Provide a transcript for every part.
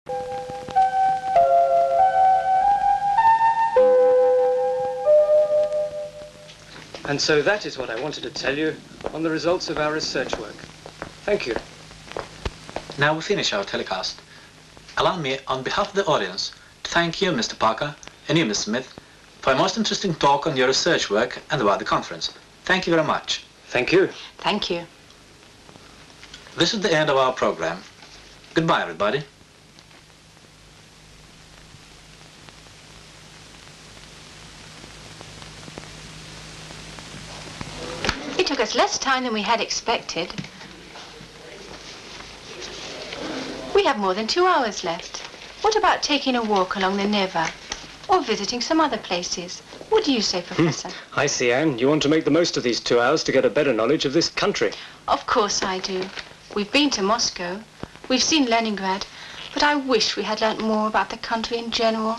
And so that is what I wanted to tell you on the results of our research work. Thank you. Now we finish our telecast. Allow me, on behalf of the audience, to thank you, Mr. Parker, and you, Miss Smith, for a most interesting talk on your research work and about the conference. Thank you very much. Thank you. Thank you. This is the end of our program. Goodbye, everybody. It took us less time than we had expected. We have more than 2 hours left. What about taking a walk along the Neva? Or visiting some other places? What do you say, Professor? I see, Anne. You want to make the most of these 2 hours to get a better knowledge of this country. Of course I do. We've been to Moscow. We've seen Leningrad. But I wish we had learnt more about the country in general.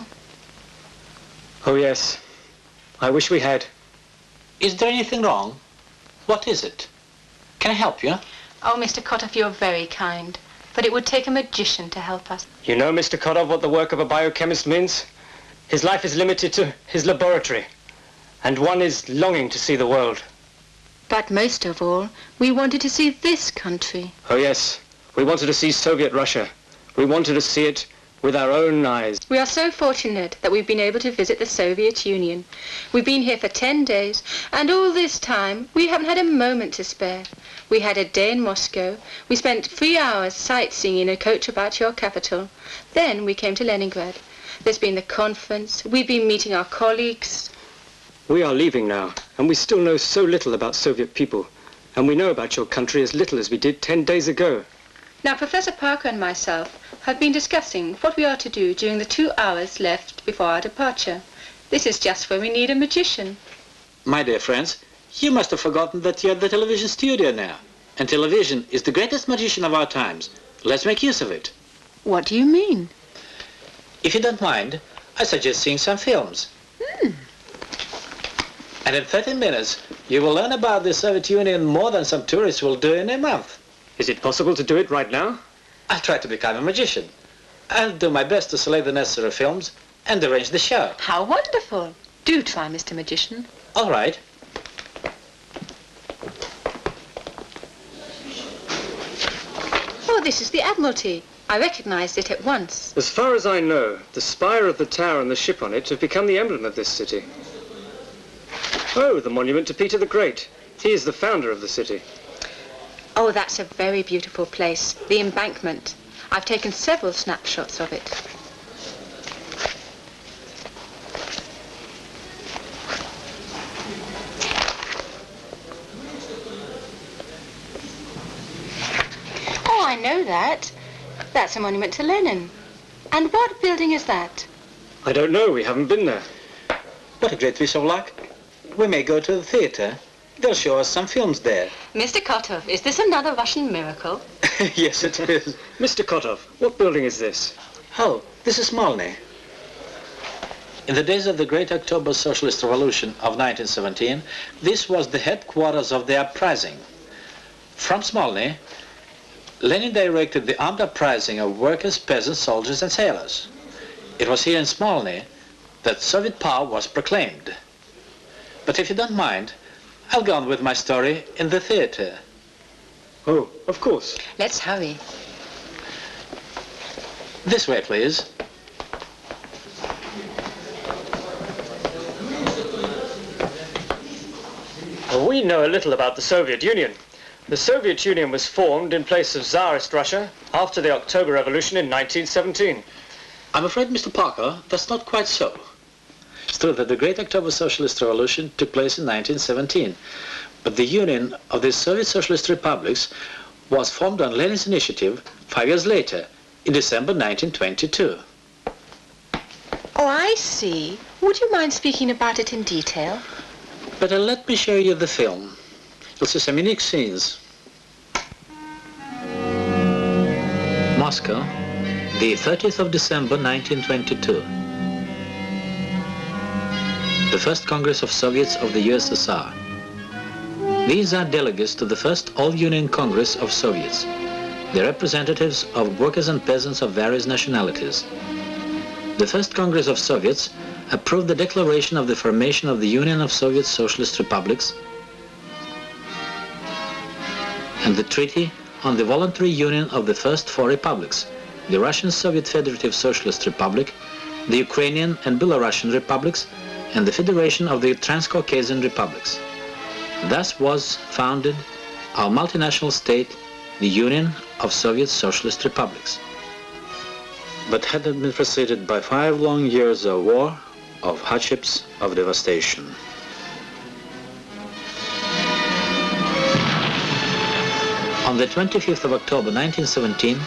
Oh, yes. I wish we had. Is there anything wrong? What is it? Can I help you? Oh, Mr. Kotov, you're very kind. But it would take a magician to help us. You know, Mr. Kotov, what the work of a biochemist means? His life is limited to his laboratory. And one is longing to see the world. But most of all, we wanted to see this country. Oh, yes. We wanted to see Soviet Russia. We wanted to see it with our own eyes. We are so fortunate that we've been able to visit the Soviet Union. We've been here for 10 days, and all this time, we haven't had a moment to spare. We had a day in Moscow. We spent 3 hours sightseeing in a coach about your capital. Then we came to Leningrad. There's been the conference. We've been meeting our colleagues. We are leaving now, and we still know so little about Soviet people. And we know about your country as little as we did 10 days ago. Now, Professor Parker and myself have been discussing what we are to do during the 2 hours left before our departure. This is just where we need a magician. My dear friends, you must have forgotten that you're at the television studio now. And television is the greatest magician of our times. Let's make use of it. What do you mean? If you don't mind, I suggest seeing some films. And in 30 minutes, you will learn about the Soviet Union more than some tourists will do in a month. Is it possible to do it right now? I'll try to become a magician. I'll do my best to select the necessary films and arrange the show. How wonderful. Do try, Mr. Magician. All right. Oh, this is the Admiralty. I recognized it at once. As far as I know, the spire of the tower and the ship on it have become the emblem of this city. Oh, the monument to Peter the Great. He is the founder of the city. Oh, that's a very beautiful place, the embankment. I've taken several snapshots of it. Oh, I know that. That's a monument to Lenin. And what building is that? I don't know. We haven't been there. What a great piece of luck. We may go to the theater. They'll show us some films there. Mr. Kotov, is this another Russian miracle? Yes, it is. Mr. Kotov, what building is this? Oh, this is Smolny. In the days of the Great October Socialist Revolution of 1917, this was the headquarters of the uprising. From Smolny, Lenin directed the armed uprising of workers, peasants, soldiers, and sailors. It was here in Smolny that Soviet power was proclaimed. But if you don't mind, I'll go on with my story in the theater. Oh, of course. Let's hurry. This way, please. We know a little about the Soviet Union. The Soviet Union was formed in place of Tsarist Russia after the October Revolution in 1917. I'm afraid, Mr. Parker, that's not quite so. It's true that the Great October Socialist Revolution took place in 1917, but the Union of the Soviet Socialist Republics was formed on Lenin's initiative 5 years later, in December 1922. Oh, I see. Would you mind speaking about it in detail? But let me show you the film. You'll see some unique scenes. Moscow, the 30th of December 1922. The First Congress of Soviets of the USSR. These are delegates to the First All-Union Congress of Soviets. the representatives of workers and peasants of various nationalities. The First Congress of Soviets approved the declaration of the formation of the Union of Soviet Socialist Republics and the Treaty on the voluntary union of the first four republics, the Russian Soviet Federative Socialist Republic, the Ukrainian and Belarusian republics, and the Federation of the Transcaucasian republics. Thus was founded our multinational state, the Union of Soviet Socialist Republics. But had it been preceded by 5 long years of war, of hardships, of devastation. On the 25th of October 1917,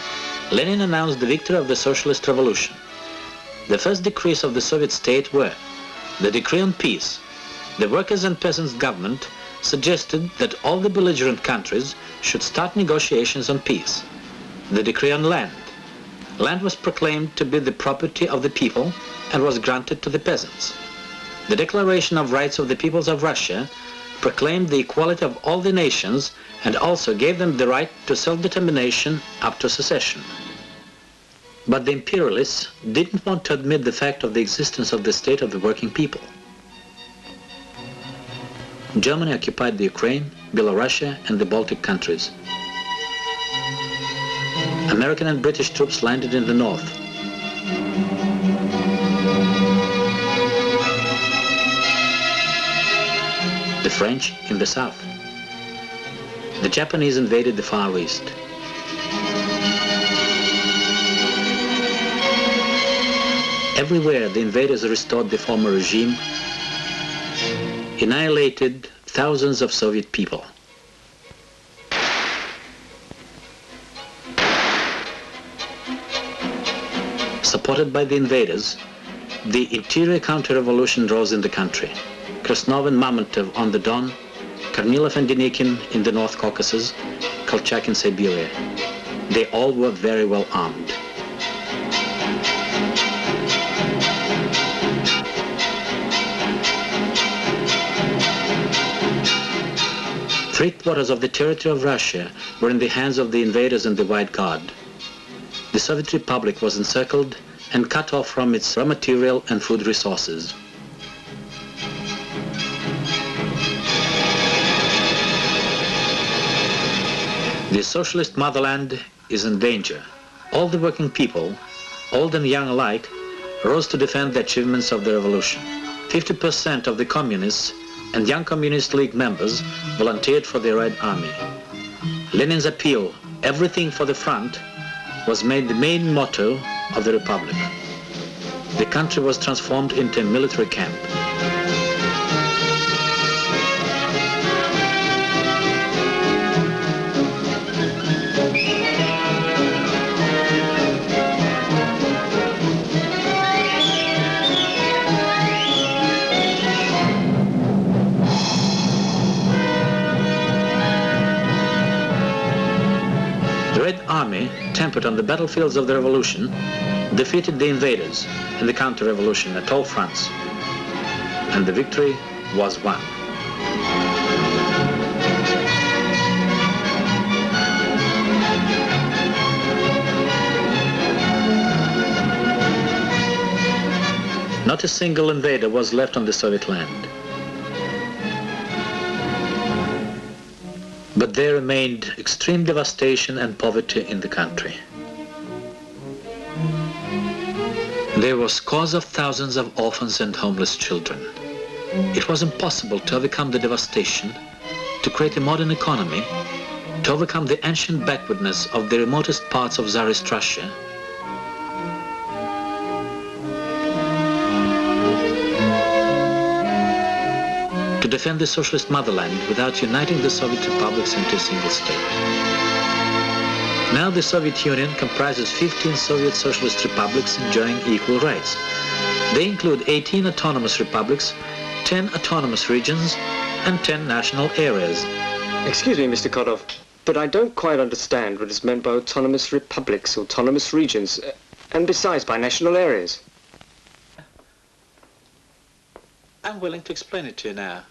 Lenin announced the victory of the Socialist Revolution. The first decrees of the Soviet state were the decree on peace. The workers' and peasants' government suggested that all the belligerent countries should start negotiations on peace. The decree on land. Land was proclaimed to be the property of the people and was granted to the peasants. The Declaration of Rights of the Peoples of Russia proclaimed the equality of all the nations and also gave them the right to self-determination up to secession. But the imperialists didn't want to admit the fact of the existence of the state of the working people. Germany occupied the Ukraine, Belarus, and the Baltic countries. American and British troops landed in the north. The French in the south. The Japanese invaded the Far East. Everywhere the invaders restored the former regime, annihilated thousands of Soviet people. Supported by the invaders, the interior counter-revolution rose in the country. Krasnov and Mamontov on the Don, Kornilov and Denikin in the North Caucasus, Kolchak in Siberia. They all were very well armed. Three-quarters of the territory of Russia were in the hands of the invaders and the White Guard. The Soviet Republic was encircled and cut off from its raw material and food resources. The socialist motherland is in danger. All the working people, old and young alike, rose to defend the achievements of the revolution. 50% of the communists and young Communist League members volunteered for the Red Army. Lenin's appeal, "Everything for the front," was made the main motto of the Republic. The country was transformed into a military camp. The Red Army, tempered on the battlefields of the revolution, defeated the invaders in the counter-revolution at all fronts, and the victory was won. Not a single invader was left on the Soviet land. But there remained extreme devastation and poverty in the country. There were scores of thousands of orphans and homeless children. It was impossible to overcome the devastation, to create a modern economy, to overcome the ancient backwardness of the remotest parts of Tsarist Russia, to defend the socialist motherland without uniting the Soviet republics into a single state. Now the Soviet Union comprises 15 Soviet socialist republics enjoying equal rights. They include 18 autonomous republics, 10 autonomous regions, and 10 national areas. Excuse me, Mr. Kodov, but I don't quite understand what is meant by autonomous republics, autonomous regions, and besides by national areas. I'm willing to explain it to you now.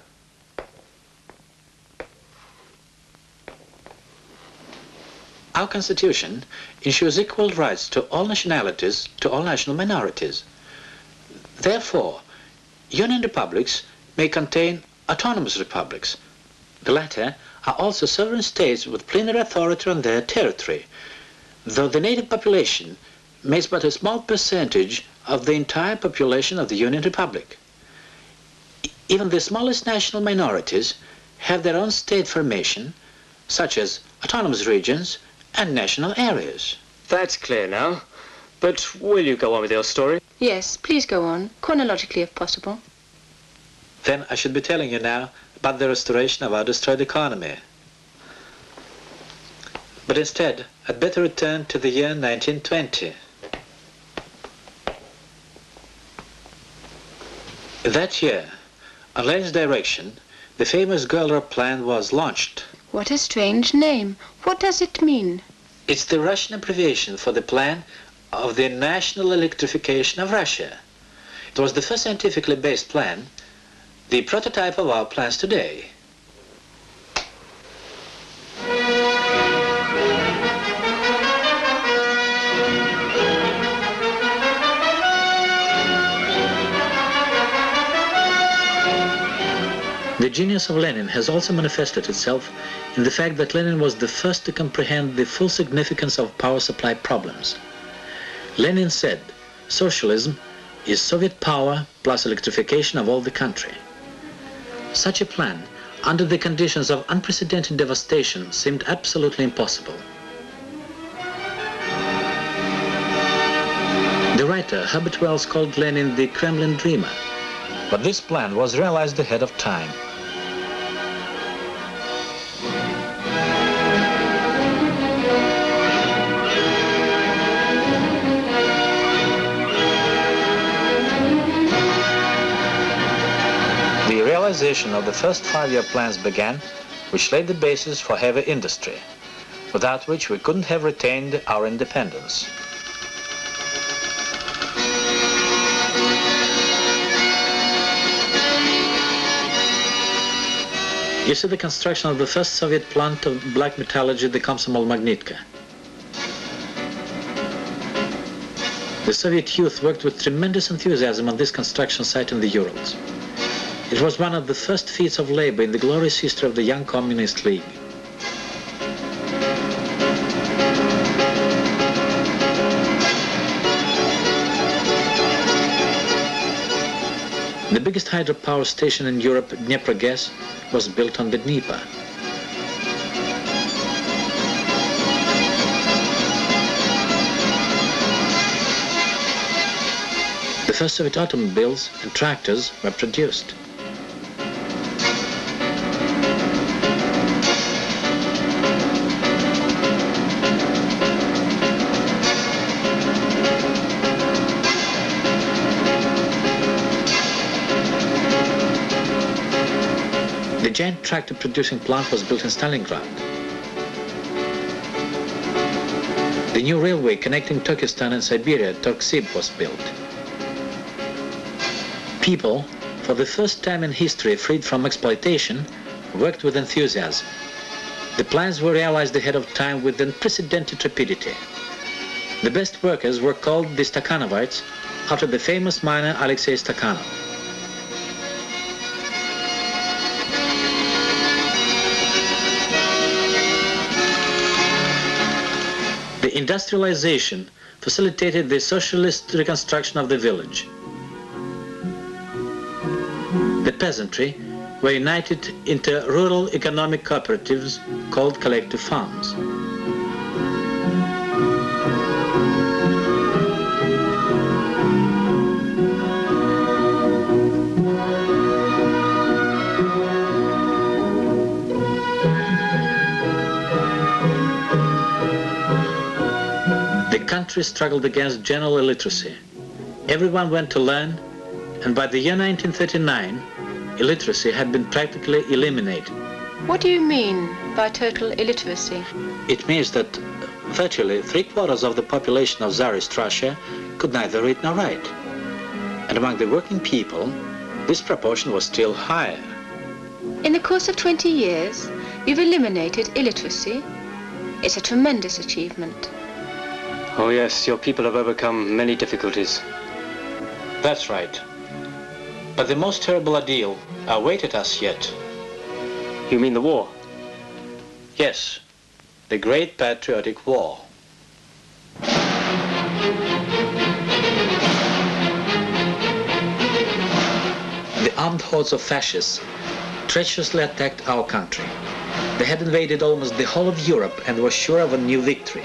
Our Constitution ensures equal rights to all nationalities, to all national minorities. Therefore, Union republics may contain autonomous republics. The latter are also sovereign states with plenary authority on their territory, though the native population makes but a small percentage of the entire population of the Union Republic. Even the smallest national minorities have their own state formation, such as autonomous regions and national areas. That's clear now. But will you go on with your story? Yes, please go on, chronologically if possible. Then I should be telling you now about the restoration of our destroyed economy. But instead, I'd better return to the year 1920. That year, on Lenin's direction, the famous Goldberg Plan was launched. What a strange name. What does it mean? It's the Russian abbreviation for the plan of the national electrification of Russia. It was the first scientifically based plan, the prototype of our plans today. The genius of Lenin has also manifested itself in the fact that Lenin was the first to comprehend the full significance of power supply problems. Lenin said, socialism is Soviet power plus electrification of all the country. Such a plan, under the conditions of unprecedented devastation, seemed absolutely impossible. The writer Herbert Wells called Lenin the Kremlin dreamer, but this plan was realized ahead of time. The realization of the first five-year plans began, which laid the basis for heavy industry, without which we couldn't have retained our independence. You see the construction of the first Soviet plant of black metallurgy, the Komsomol Magnitka. The Soviet youth worked with tremendous enthusiasm on this construction site in the Urals. It was one of the first feats of labor in the glorious history of the young Communist League. The biggest hydropower station in Europe, Dnieprogas, was built on the Dnieper. The first Soviet automobiles and tractors were produced. The giant tractor producing plant was built in Stalingrad. The new railway connecting Turkestan and Siberia, Turksib, was built. People, for the first time in history freed from exploitation, worked with enthusiasm. The plans were realized ahead of time with unprecedented rapidity. The best workers were called the Stakhanovites, after the famous miner Alexei Stakhanov. The industrialization facilitated the socialist reconstruction of the village. The peasantry were united into rural economic cooperatives called collective farms. The country struggled against general illiteracy. Everyone went to learn, and by the year 1939, illiteracy had been practically eliminated. What do you mean by total illiteracy? It means that virtually 3/4 of the population of Tsarist Russia could neither read nor write. And among the working people, this proportion was still higher. In the course of 20 years, we've eliminated illiteracy. It's a tremendous achievement. Oh yes, your people have overcome many difficulties. That's right. But the most terrible ordeal awaited us yet. You mean the war? Yes, the Great Patriotic War. The armed hordes of fascists treacherously attacked our country. They had invaded almost the whole of Europe and were sure of a new victory.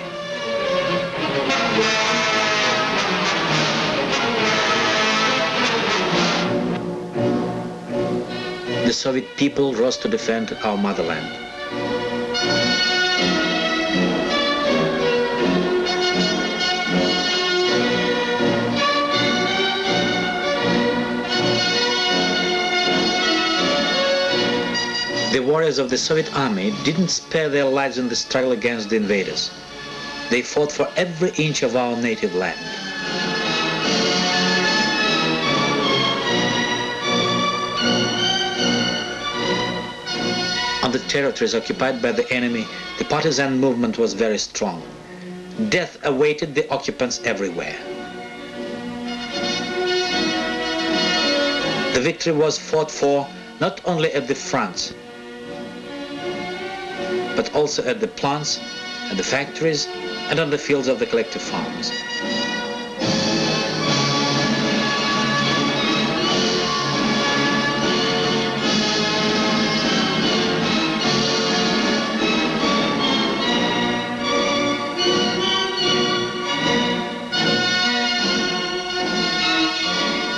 The Soviet people rose to defend our motherland. The warriors of the Soviet army didn't spare their lives in the struggle against the invaders. They fought for every inch of our native land. On the territories occupied by the enemy, the partisan movement was very strong. Death awaited the occupants everywhere. The victory was fought for not only at the fronts, but also at the plants, at the factories, and on the fields of the collective farms.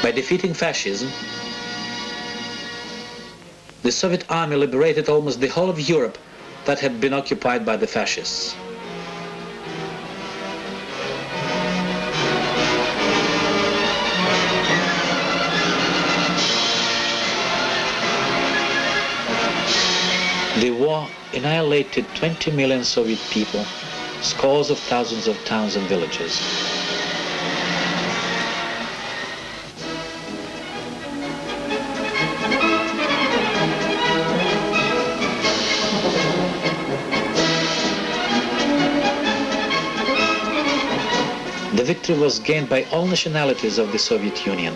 By defeating fascism, the Soviet army liberated almost the whole of Europe that had been occupied by the fascists. The war annihilated 20 million Soviet people, scores of thousands of towns and villages. The victory was gained by all nationalities of the Soviet Union.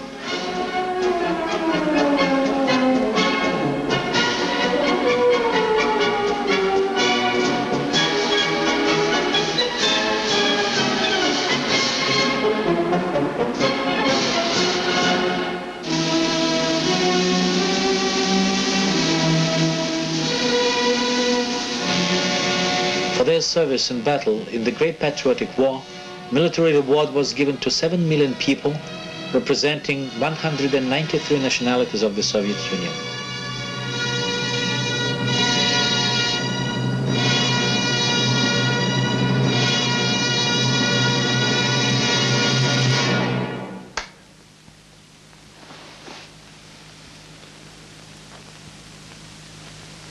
For their service in battle in the Great Patriotic War, military reward was given to 7 million people, representing 193 nationalities of the Soviet Union.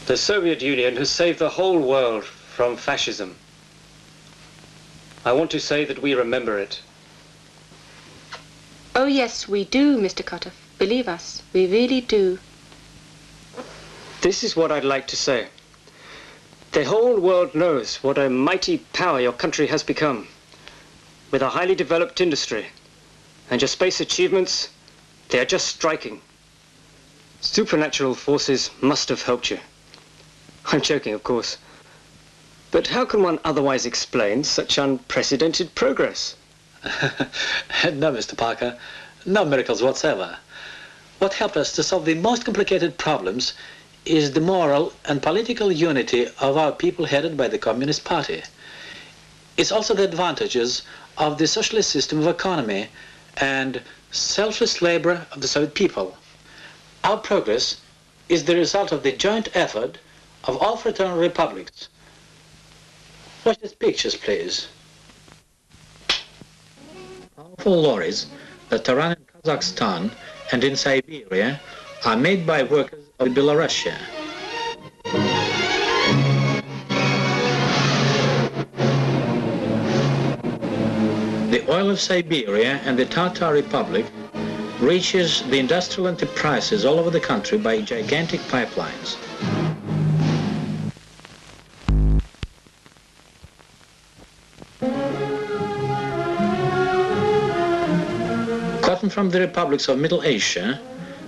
The Soviet Union has saved the whole world from fascism. I want to say that we remember it. Oh yes, we do, Mr. Kotov. Believe us, we really do. This is what I'd like to say. The whole world knows what a mighty power your country has become, with a highly developed industry. And your space achievements, they are just striking. Supernatural forces must have helped you. I'm joking, of course. But how can one otherwise explain such unprecedented progress? No, Mr. Parker, no miracles whatsoever. What helped us to solve the most complicated problems is the moral and political unity of our people headed by the Communist Party. It's also the advantages of the socialist system of economy and selfless labor of the Soviet people. Our progress is the result of the joint effort of all fraternal republics. Watch these pictures, please. Powerful lorries that are run in Kazakhstan and in Siberia are made by workers of Belarusia. The oil of Siberia and the Tatar Republic reaches the industrial enterprises all over the country by gigantic pipelines. gotten from the republics of Middle Asia,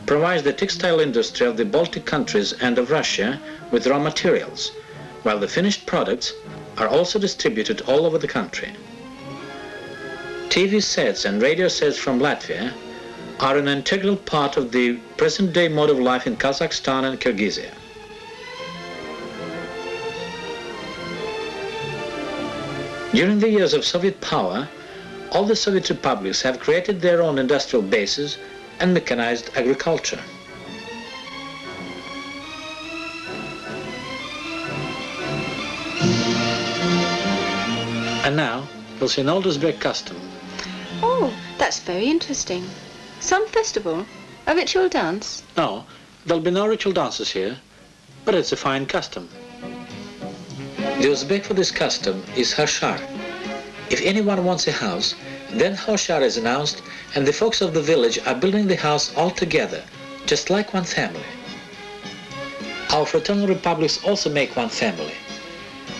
provides the textile industry of the Baltic countries and of Russia with raw materials, while the finished products are also distributed all over the country. TV sets and radio sets from Latvia are an integral part of the present-day mode of life in Kazakhstan and Kyrgyzia. During the years of Soviet power, all the Soviet republics have created their own industrial bases and mechanized agriculture. And now, you'll see an old Uzbek custom. Oh, that's very interesting. Some festival? A ritual dance? No, there'll be no ritual dances here, but it's a fine custom. The Uzbek for this custom is Hoshar. If anyone wants a house, then Hoshar is announced, and the folks of the village are building the house all together, just like one family. Our fraternal republics also make one family.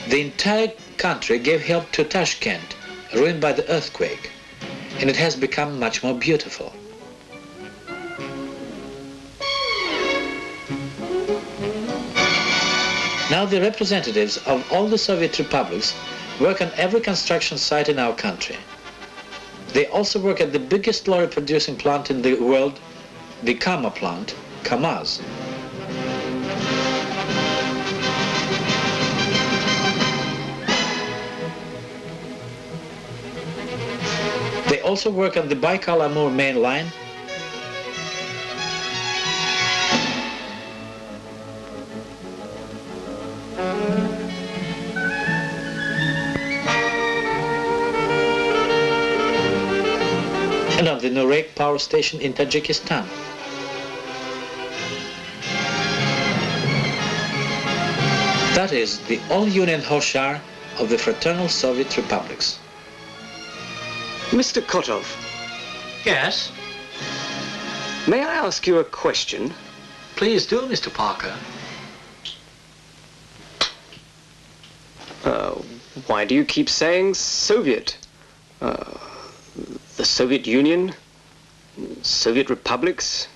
The entire country gave help to Tashkent, ruined by the earthquake, and it has become much more beautiful. Now the representatives of all the Soviet republics work on every construction site in our country. They also work at the biggest lorry producing plant in the world, the Kama plant, Kamaz. They also work on the Baikal-Amur main line, and on the Nurek power station in Tajikistan. That is the all-union Hoshar of the fraternal Soviet republics. Mr. Kotov, Yes? may I ask you a question? Please do, Mr. Parker. Why do you keep saying Soviet? The Soviet Union? Soviet republics?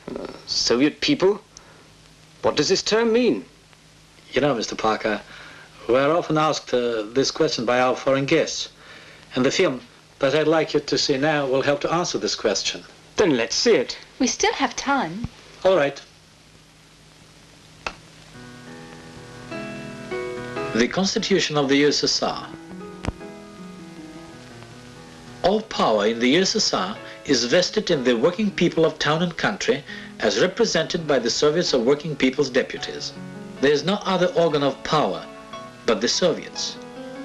Soviet people? What does this term mean? You know, Mr. Parker, we're often asked this question by our foreign guests, and the film that I'd like you to see now will help to answer this question. Then let's see it. We still have time. All right. The Constitution of the USSR. All power in the USSR is vested in the working people of town and country as represented by the Soviets of Working People's Deputies. There is no other organ of power but the Soviets.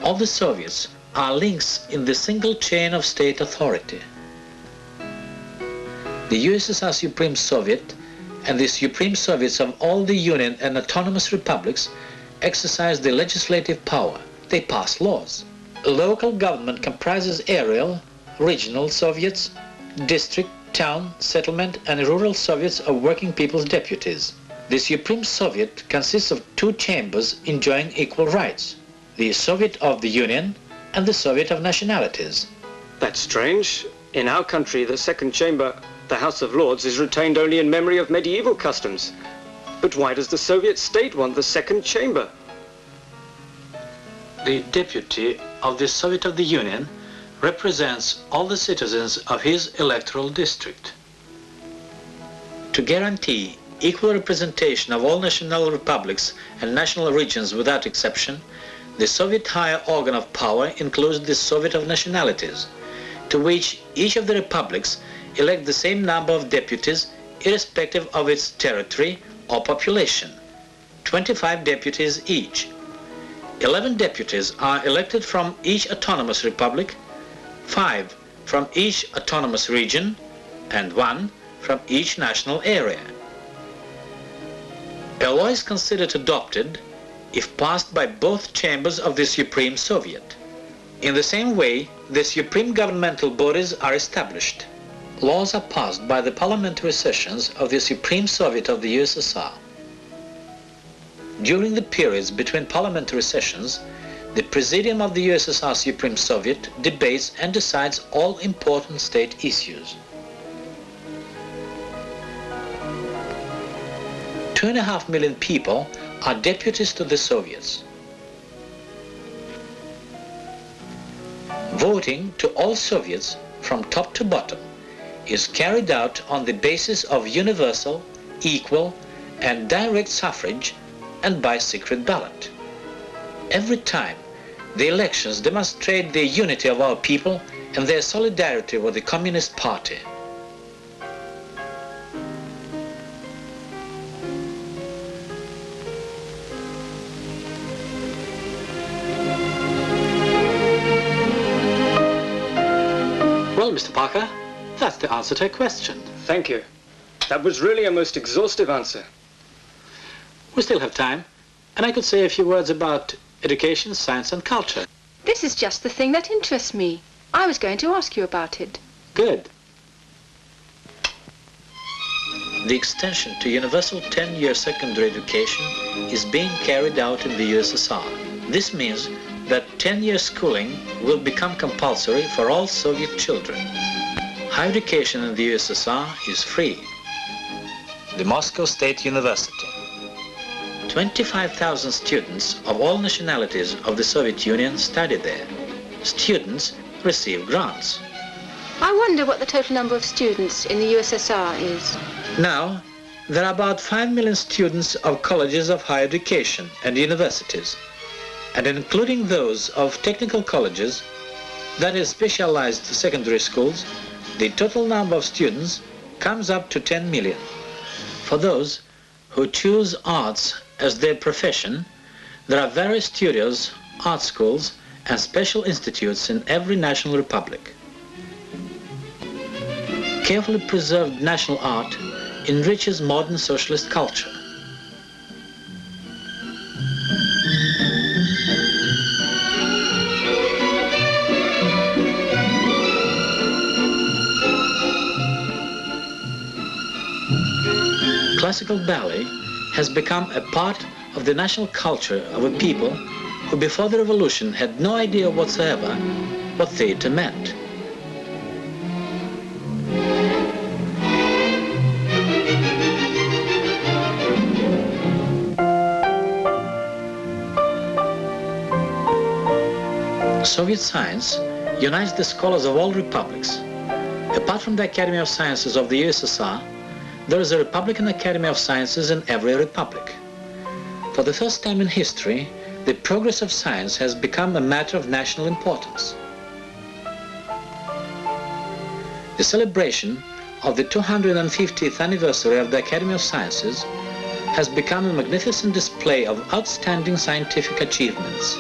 All the Soviets are links in the single chain of state authority. The USSR Supreme Soviet and the Supreme Soviets of all the Union and autonomous republics exercise the legislative power. They pass laws. Local government comprises aerial, regional Soviets, district, town, settlement, and rural Soviets of Working People's Deputies. The Supreme Soviet consists of two chambers enjoying equal rights, the Soviet of the Union and the Soviet of Nationalities. That's strange. In our country, the second chamber, the House of Lords, is retained only in memory of medieval customs. But why does the Soviet state want the second chamber? The deputy of the Soviet of the Union represents all the citizens of his electoral district. To guarantee equal representation of all national republics and national regions without exception, the Soviet higher organ of power includes the Soviet of Nationalities, to which each of the republics elect the same number of deputies irrespective of its territory or population, 25 deputies each. 11 deputies are elected from each autonomous republic, 5 from each autonomous region, and 1 from each national area. A law is considered adopted if passed by both chambers of the Supreme Soviet. In the same way, the supreme governmental bodies are established. Laws are passed by the parliamentary sessions of the Supreme Soviet of the USSR. During the periods between parliamentary sessions, the Presidium of the USSR Supreme Soviet debates and decides all important state issues. 2.5 million people are deputies to the Soviets. Voting to all Soviets from top to bottom is carried out on the basis of universal, equal, and direct suffrage and by secret ballot. Every time, the elections demonstrate the unity of our people and their solidarity with the Communist Party. Well, Mr. Parker, that's the answer to a question. Thank you. That was really a most exhaustive answer. We still have time, and I could say a few words about education, science, and culture. This is just the thing that interests me. I was going to ask you about it. Good. The extension to universal 10-year secondary education is being carried out in the USSR. This means that 10-year schooling will become compulsory for all Soviet children. Higher education in the USSR is free. The Moscow State University. 25,000 students of all nationalities of the Soviet Union study there. Students receive grants. I wonder what the total number of students in the USSR is. Now, there are about 5 million students of colleges of higher education and universities, and including those of technical colleges, that is specialized secondary schools, the total number of students comes up to 10 million. For those who choose arts as their profession, there are various studios, art schools, and special institutes in every national republic. Carefully preserved national art enriches modern socialist culture. Classical ballet has become a part of the national culture of a people who before the revolution had no idea whatsoever what theater meant. Soviet science unites the scholars of all republics. Apart from the Academy of Sciences of the USSR, there is a Republican Academy of Sciences in every republic. For the first time in history, the progress of science has become a matter of national importance. The celebration of the 250th anniversary of the Academy of Sciences has become a magnificent display of outstanding scientific achievements.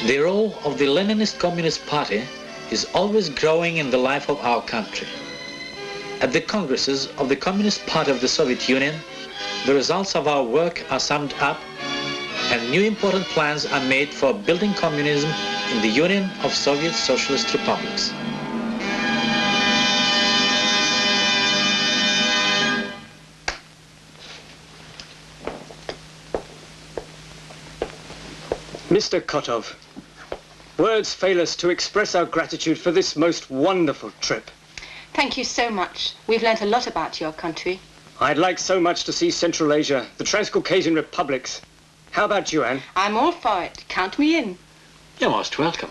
The role of the Leninist Communist Party is always growing in the life of our country. At the congresses of the Communist Party of the Soviet Union, the results of our work are summed up and new important plans are made for building communism in the Union of Soviet Socialist Republics. Mr. Kotov, words fail us to express our gratitude for this most wonderful trip. Thank you so much. We've learnt a lot about your country. I'd like so much to see Central Asia, the Transcaucasian republics. How about you, Anne? I'm all for it. Count me in. You're most welcome.